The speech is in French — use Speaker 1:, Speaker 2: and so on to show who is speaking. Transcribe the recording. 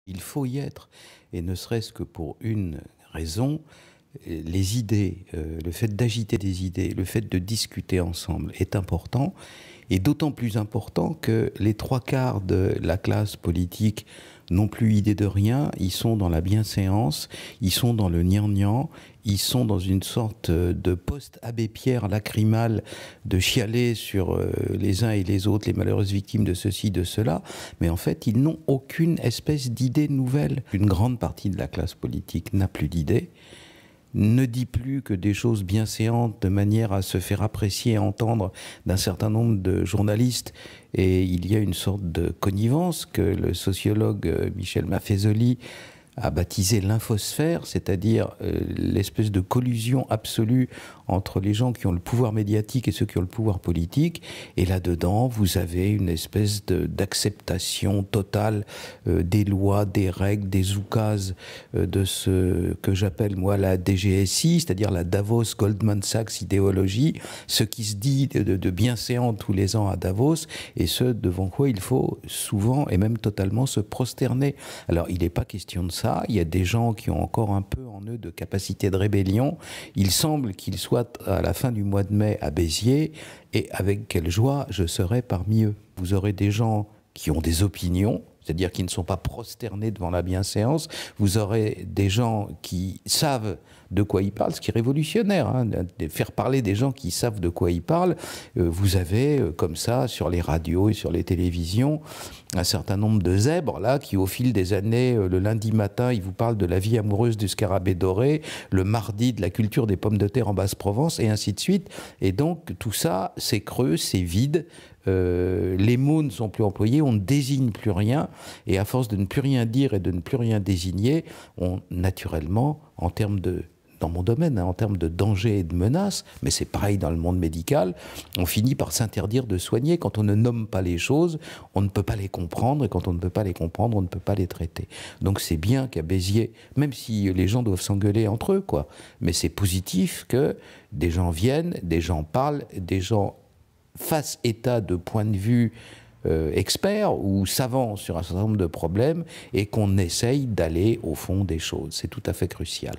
Speaker 1: Il faut y être, et ne serait-ce que pour une raison, les idées, le fait d'agiter des idées, le fait de discuter ensemble est important, et d'autant plus important que les trois quarts de la classe politique n'ont plus idée de rien, ils sont dans la bienséance, ils sont dans le gnangnan, ils sont dans une sorte de post-abbé Pierre lacrymal, de chialer sur les uns et les autres, les malheureuses victimes de ceci, de cela, mais en fait ils n'ont aucune espèce d'idée nouvelle. Une grande partie de la classe politique n'a plus d'idées, ne dit plus que des choses bienséantes de manière à se faire apprécier et entendre d'un certain nombre de journalistes. Et il y a une sorte de connivence que le sociologue Michel Maffezoli a baptisé l'infosphère, c'est-à-dire l'espèce de collusion absolue entre les gens qui ont le pouvoir médiatique et ceux qui ont le pouvoir politique. Et là-dedans, vous avez une espèce d'acceptation totale des lois, des règles, des oukases de ce que j'appelle moi la DGSI, c'est-à-dire la Davos Goldman Sachs idéologie, ce qui se dit de bienséant tous les ans à Davos, et ce devant quoi il faut souvent et même totalement se prosterner. Alors il n'est pas question de ça. Il y a des gens qui ont encore un peu en eux de capacité de rébellion. Il semble qu'ils soient à la fin du mois de mai à Béziers, et avec quelle joie je serai parmi eux. Vous aurez des gens qui ont des opinions, c'est-à-dire qui ne sont pas prosternés devant la bienséance. Vous aurez des gens qui savent de quoi ils parlent, ce qui est révolutionnaire, hein, de faire parler des gens qui savent de quoi ils parlent. Vous avez, comme ça, sur les radios et sur les télévisions, un certain nombre de zèbres, là, qui, au fil des années, le lundi matin, ils vous parlent de la vie amoureuse du scarabée doré, le mardi, de la culture des pommes de terre en Basse-Provence, et ainsi de suite. Et donc, tout ça, c'est creux, c'est vide. Les mots ne sont plus employés, on ne désigne plus rien, et à force de ne plus rien dire et de ne plus rien désigner, on, naturellement, en termes de, dans mon domaine, hein, en termes de danger et de menaces, mais c'est pareil dans le monde médical, on finit par s'interdire de soigner. Quand on ne nomme pas les choses, on ne peut pas les comprendre, et quand on ne peut pas les comprendre, on ne peut pas les traiter. Donc c'est bien qu'à Béziers, même si les gens doivent s'engueuler entre eux, quoi, mais c'est positif que des gens viennent, des gens parlent, des gens fassent état de points de vue experts ou savants sur un certain nombre de problèmes, et qu'on essaye d'aller au fond des choses. C'est tout à fait crucial.